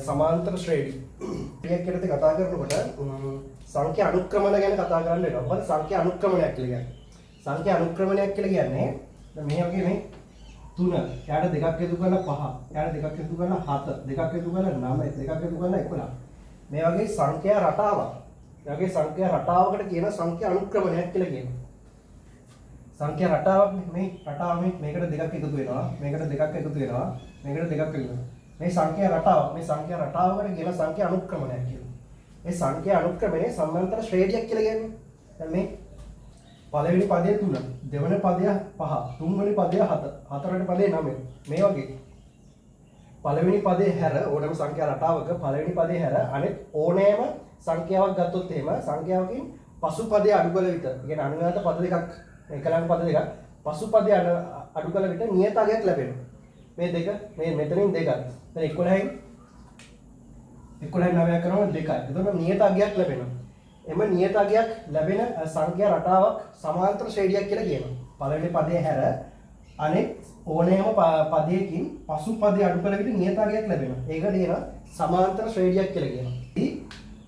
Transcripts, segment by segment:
සමාන්තර ශ්‍රේණි. ටිකක් යටතේ කතා කරනකොට සංඛ්‍යා අනුක්‍රමණ ගැන කතා කරන්න වෙනවා. මොකද සංඛ්‍යා අනුක්‍රමණයක් කියලා කියන්නේ. සංඛ්‍යා අනුක්‍රමණයක් කියලා කියන්නේ දැන් මේ වගේ මේ 3 යාට දෙකක් එකතු කරලා 5 යාට දෙකක් එකතු කරලා 7 දෙකක් එකතු කරලා 9 දෙකක් එකතු කරලා 11 මේ වගේ සංඛ්‍යා රටාවක්. මේ වගේ සංඛ්‍යා රටාවකට කියන සංඛ්‍යා අනුක්‍රමණයක් කියලා කියනවා. සංඛ්‍යා රටාවක් මේ රටාව මේකට දෙකක් එකතු වෙනවා මේකට දෙකක් එකතු වෙනවා මේකට දෙකක් එකතු වෙනවා මේ සංඛ්‍යා රටාවක් මේ සංඛ්‍යා රටාවකට කියන සංඛ්‍යා අනුක්‍රමණයක් කියනවා. මේ සංඛ්‍යා අනුක්‍රමණය සමාන්තර ශ්‍රේණියක් කියලා කියන්නේ. දැන් මේ පළවෙනි පදය 3 දෙවෙනි පදය 5 තුන්වෙනි පදය 7 හතරවෙනි පදය 9 මේ වගේ පළවෙනි පදේ හැර ඕනෑම සංඛ්‍යා රටාවක පළවෙනි පදේ හැර අනෙක් ඕනෑම සංඛ්‍යාවක් ගත්තොත් එහෙම සංඛ්‍යාවකින් පසු පදේ අඩු කළ විට කියන්නේ අනුගත පද දෙකක් එකලංග පද දෙකක් පසු පදේ අඩු කළ විට නියත අගයක් ලැබෙනවා. මේ දෙක මේ මෙතනින් දෙකක්. දැන් 11න් 9ක් කරනවා 2යි. එතකොට නියත අගයක් ලැබෙනවා. එම නියත අගයක් ලැබෙන සංඛ්‍යා රටාවක් සමාන්තර ශ්‍රේණියක් කියලා කියනවා. පළවෙනි පදයේ හැර අනෙක් ඕනෑම පදයකින් පසු පදේ අඩු කළ විට නියත අගයක් ලැබෙනවා. ඒකට කියනවා සමාන්තර ශ්‍රේණියක් කියලා කියනවා.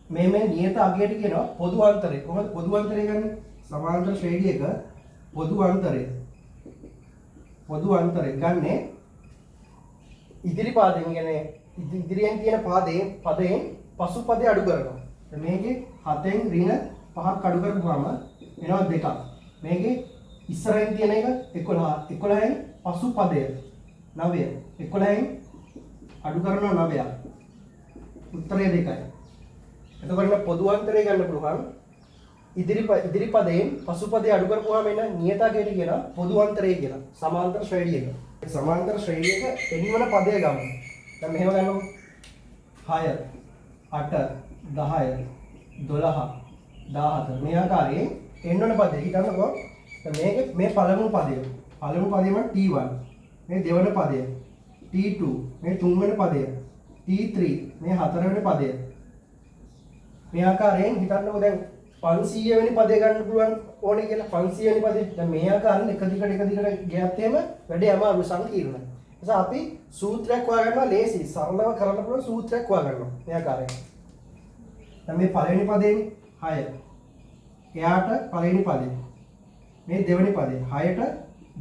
මේ නියත අගයට කියනවා පොදු අන්තරය. කොහොමද පොදු අන්තරය ගන්නේ? සමාන්තර ශ්‍රේණියක පොදු අන්තරය ගන්නේ ඉදිරි පාදයෙන් කියන්නේ ඉදිරියෙන් තියෙන පදයෙන් පසු පදේ අඩු කරනවා. මේකේ 7න් ඍණ 5ක් අඩු කරපුවාම එනවා 2ක්. මේකේ ඉස්සරහින් තියෙන එක 11 11න් පසු පදය 9 11න් අඩු කරනවා 9ක්. උත්තරය 2යි. එතකොට පොදු අන්තරය ගන්න පුළුවන් ඉදිරි පදයෙන් පසු පදේ අඩු කරපුවාම එන නියත අගයට කියන පොදු අන්තරය කියලා. සමාන්තර ශ්‍රේණියක. සමාන්තර ශ්‍රේණියක n වන පදය ගමු. දැන් මෙහෙම ගන්නකො 6 8 10 12 14 මේ ආකාරයෙන් n වන පදේ හිතන්නකො මේ පළමු පදය T1 මේ දෙවන පදය T2 මේ තුන්වෙනි පදය T3 මේ හතරවෙනි පදය මේ ආකාරයෙන් හිතන්නකො දැන් 500 වෙනි පදේ ගන්න පුළුවන් ඕනේ කියලා 500 වෙනි පදේ දැන් මේ ආකාරයෙන් එක දිගට ගියත් එහෙම වැඩි අමාරු සංකීර්ණයි. ඒ නිසා අපි සූත්‍රයක් හොයාගන්නවා ලේසි සරලව කරන්න පුළුවන් සූත්‍රයක් හොයාගන්නවා මේ ආකාරයෙන්. දැන් මේ පළවෙනි පදේනේ 6. එයාට පළවෙනි පදේ මේ දෙවෙනි පදේ 6ට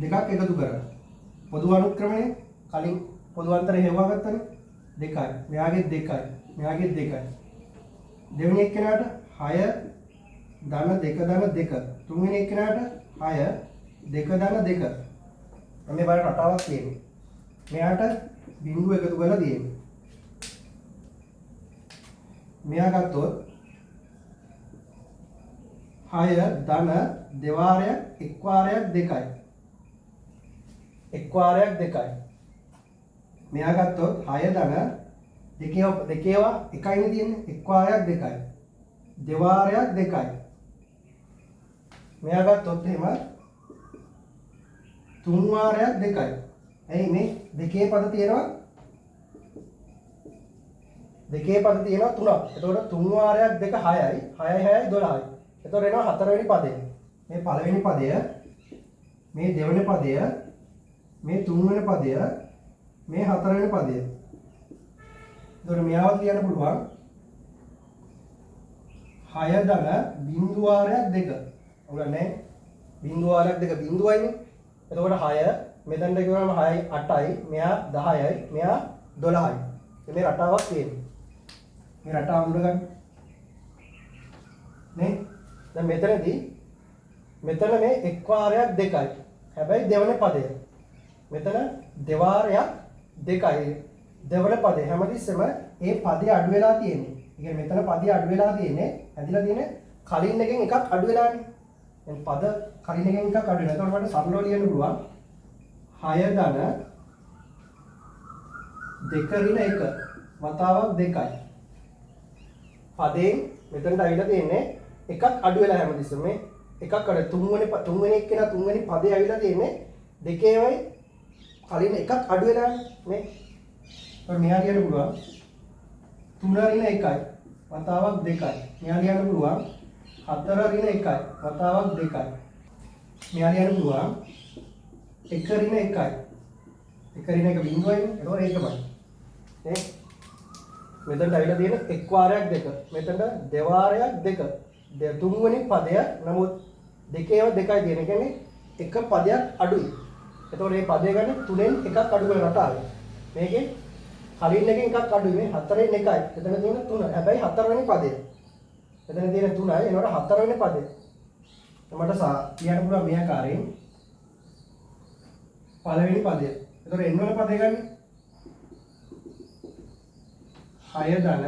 දෙකක් එකතු කරගන්න. පොදු අනුක්‍රමණය කලින් පොදු අන්තරය හේවා ගත්තනේ 2යි. මෙයාගේ 2යි. මෙයාගේ 2යි. දෙවෙනි එක්කෙනාට 6 ධන 2 ධන 2. තුන්වෙනි එක්කෙනාට 6 2 ධන 2. මේ බලන්න රටාවක් තියෙනවා. මෙයාට බිංදුව එකතු කරලා තියෙනවා. මෙයා ගත්තොත් 6 ධන දෙවාරයක් එක් වාරයක් 2යි. එක් වාරයක් 2යි. මෙයා ගත්තොත් 6 ධන දෙකේවා එකයිනේ තියෙන්නේ එක් වාරයක් 2යි. දෙවාරයක් 2යි. මෙයා ගත්තොත් එහෙම 3 වාරයක් 2යි. එයි මේ දෙකේ පද තියෙනවා 3ක්. එතකොට 3 වාරයක් 2 6යි. 6යි 6යි 12යි. එතකොට එනවා හතරවෙනි පදය. මේ පළවෙනි පදය මේ දෙවෙනි පදය මේ තුන්වෙනි පදය මේ හතරවෙනි පදය. එතකොට මෙයාව කියන්න පුළුවන් 6 ධන බිංදු වාරයක් 2. ඔයගොල්ලෝ බිංදු වාරයක් 2 බිංදුවයිනේ. එතකොට 6 මෙතනට ගියාම 6යි 8යි මෙයා 10යි මෙයා 12යි. මේ රටාවක් තියෙනවා. මේ රටාව අඳුරගන්න. නේ? දැන් මෙතන මේ එක් වාරයක් 2යි. හැබැයි දෙවන පදය. මෙතන දෙවාරයක් 2යි. දෙවන පදේ හැමතිස්සෙම ඒ පදේ අඩු වෙලා තියෙන්නේ. ඒ කියන්නේ මෙතන පදේ අඩු වෙලා තියෙන්නේ. ඇදලා තියෙන්නේ කලින් එකෙන් එකක් අඩු වෙලානේ. දැන් පද කලින් එකෙන් එකක් අඩු වෙනවා. එතකොට මට සරලව ලියන්න පුළුවන් 6 ධන 2 ඍණ 1 වතාවක් 2යි. පදේ මෙතනට අවිලා තියෙන්නේ එකක් අඩු වෙලා හැමතිස්සෙම මේ එකක් අඩු තුන්වෙනි එක්කෙනා තුන්වෙනි පදේ අවිලා තියෙන්නේ දෙකේමයි කලින් එකක් අඩු වෙලානේ මේ. ඔය මෙහා කියන්න පුළුවන් 3 ඍණ 1යි වතාවක් 2යි. මෙහා කියන්න පුළුවන් 4 ඍණ 1යි වතාවක් 2යි. මෙහා කියන්න පුළුවන් 1 ඍණ 1යි. 1 ඍණ 1 බිංදුවයිනේ. එතකොට ඒකමයි. නේ? මෙතනට ඇවිල්ලා තියෙන එක් වාරයක් දෙක. මෙතනට දෙවාරයක් දෙක. තුන්වෙනි පදය නමුත් දෙකේව දෙකයි තියෙන. ඒ කියන්නේ එක පදයක් අඩුයි. එතකොට මේ පදය ගන්න 3න් එකක් අඩු කරලා රටාවේ. මේකේ කලින් එකෙන් එකක් අඩුයි. මේ 4න් එකයි. එතන තියෙන 3. හැබැයි 4 වෙනි පදය. එතන තියෙන 3යි. එනකොට 4 වෙනි පදය. මට කියන්න පුළුවන් මේ ආකාරයෙන් පළවෙනි පදය. එතකොට n වල පදය ගන්න 6 ධන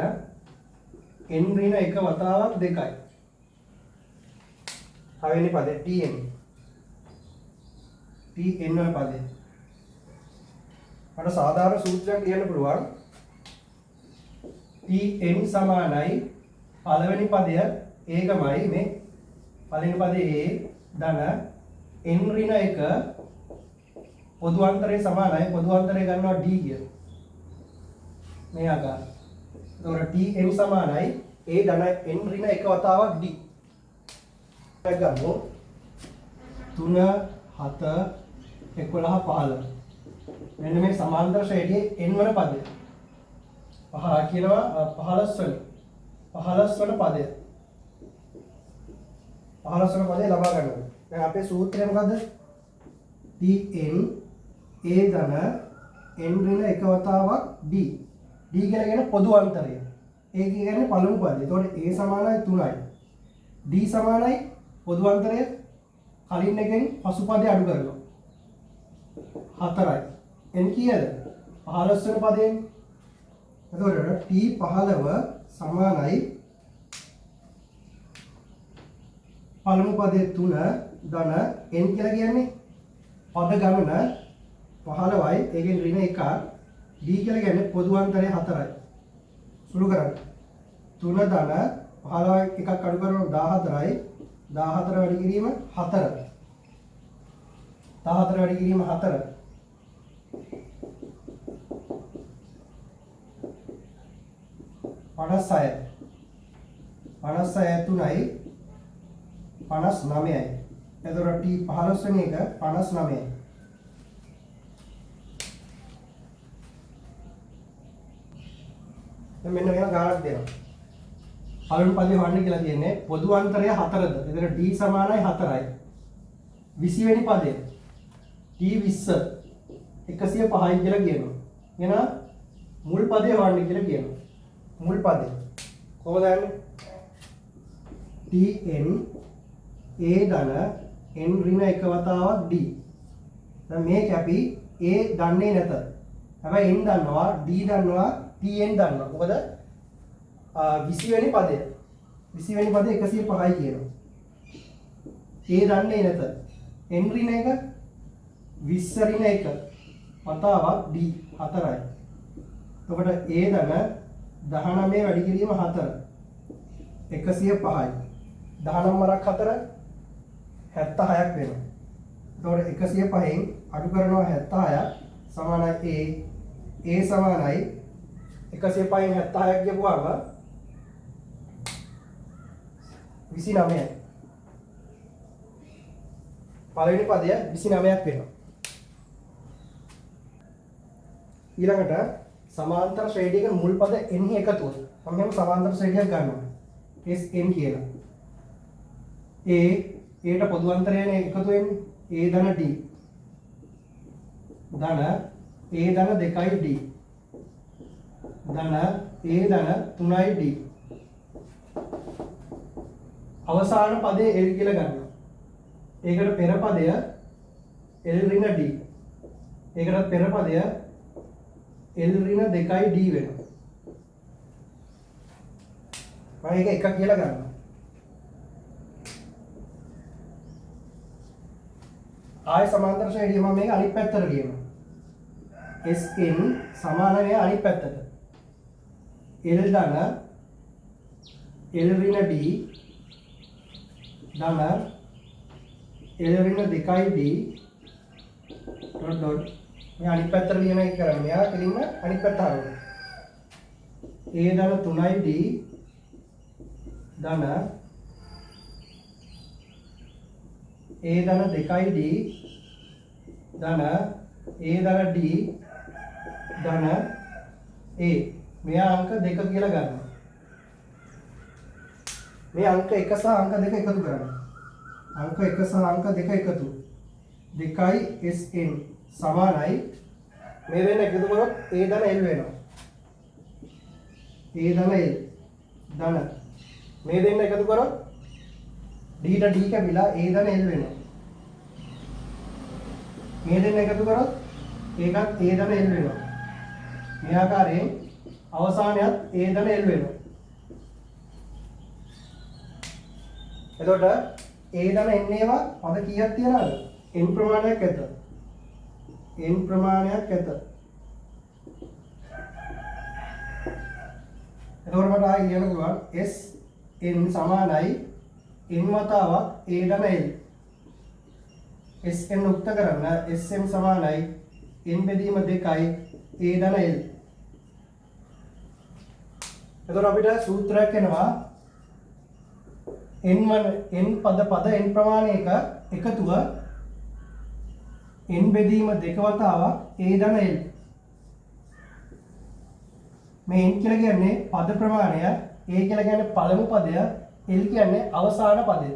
n ඍණ 1 වතාවක් 2යි. 6 වෙනි පදය tn. tn වල පදය. මට සාධාරණ සූත්‍රයක් ලියන්න පුළුවන්. tn සමානයි පළවෙනි පදය ඒකමයි මේ පළවෙනි පදයේ ධන n ඍණ 1 පොදු අන්තරය සමානයි. පොදු අන්තරය ගන්නවා d කිය. මේ ආකාරය. එතකොට tn සමානයි a ධන n ඍණ 1 වතාවක් d. එක ගන්නෝ 3 7 11 15. මෙන්න මේ සමාන්තර ශ්‍රේණියේ n වන පදය. පහ කියනවා 15 වන පදය. 15 වන පදය ලබා ගන්න ඕනේ. දැන් අපේ සූත්‍රය මොකද්ද? tn a ධන n ඍණ 1 වතාවක් d. d කියලා කියන්නේ පොදු අන්තරය. a කියන්නේ පළමු පදය. එතකොට a සමානයි 3යි. d සමානයි පොදු අන්තරය කලින් එකෙන් පසු පදේ අඩු කරනවා 4යි. n කීයද? 15 වෙනි පදයෙන්. එතකොට t 15 සමානයි පළමු පදයේ 3 ධන n කියලා කියන්නේ පද ගණන 15යි. ඒකෙන් ඍණ 1ක්. d කියලා කියන්නේ පොදු අන්තරය 4යි. සුළු කරන්න. 3 ධන 15 එකක් අඩු කරනවා 14යි. 14 වැඩි කිරීම 4. 14 වැඩි කිරීම 4. 56. 56 3යි 59යි. එතකොට t 15 වෙනි එක 59යි. දැන් මෙන්න මෙහෙම ගානක් දෙනවා. පළවෙනි පදේ හොයන්න කියලා තියෙන්නේ පොදු අන්තරය 4ද. එතන d සමානයි 4යි. 20 වෙනි පදේ t 20 105යි කියලා කියනවා. එහෙනම් මුල් පදේ හොයන්න කියලා කියනවා. මුල් පදේ කොහොමද යන්නේ? tn a ධන n ඍණ 1 වතාවක් d. දැන් මේක අපි a දන්නේ නැත. හැබැයි n දන්නවා, d දන්නවා, tn දන්නවා. මොකද 20 වෙනි පදය 20 වෙනි පදේ 105යි කියනවා. a දන්නේ නැත. n ඍණ 1 20 ඍණ 1 වතාවක් d 4යි. එතකොට a ධන 19 වැඩි කිරීම 4 105යි. 19 වරක් 4 76ක් වෙනවා. එතකොට 105න් අඩු කරනවා 76ක් සමානයි a සමානයි 105න් 76ක් ගියපුවාම 29යි. පළවෙනි පදය 29ක් වෙනවා. ඊළඟට සමාන්තර ශ්‍රේණියක මුල් පද n එකතුව. මම මෙහෙම සමාන්තර ශ්‍රේණියක් ගන්නවා. Sn කියලා. a ට පොදු අන්තරයනේ එකතු වෙන්නේ. a ධන d ධන a ධන 2යි d ධන a ධන 3යි d. අවසාන පදේ l කියලා ගන්නවා. ඒකට පෙර පදය l ඍණ d. ඒකට පෙර පදය l ඍණ 2යි d වෙනවා. මම ඒක එකක් කියලා ගන්නවා. ආය සමාන්තර ශ්‍රේණිය මම මේක අනිත් පැත්තට ලියනවා. Sn සමාන වේ අනිත් පැත්තට. l ධන l ඍණ d ධන l ඍණ 2යි d ඩොට් ඩොට් මේ අනිත් පැත්තට ලියන එක කරන්නේ. මෙයා කෙලින්ම අනිත් පැත්ත හරවනවා. a ධන 3යි d ධන a ධන 2යි d ධන a ධන d ධන a මෙයා අංක 2 කියලා ගන්නවා. මේ අංක 1 සහ අංක 2 එකතු කරන්න. අංක 1 සහ අංක 2 එකතු. 2යි Sn සමානයි මේ දෙන්න එකතු කරොත් A ධන L වෙනවා. A ධන L ධන මේ දෙන්න එකතු කරොත් D ට D කැපිලා A ධන L වෙනවා. මේ දෙන්න එකතු කරොත් ඒකත් A ධන L වෙනවා. මේ ආකාරයෙන් අවසානයත් A ධන L වෙනවා. එතකොට A ධන n ඒවා පද කීයක් තියනවද? n ප්‍රමාණයක් ඇත. n ප්‍රමාණයක් ඇත. එතකොට මට ආයෙ කියන්න පුළුවන් S n සමානයි n වතාවක් A ධන L. Sn උක්ත කරන්න Sm සමානයි n බෙදීම 2යි A ධන L. එතකොට අපිට සූත්‍රයක් එනවා n පද n ප්‍රමාණයක එකතුව n බෙදීම 2 වතාවක් A ධන L. මේ n කියලා කියන්නේ පද ප්‍රමාණය, A කියලා කියන්නේ පළමු පදය, L කියන්නේ අවසාන පදය.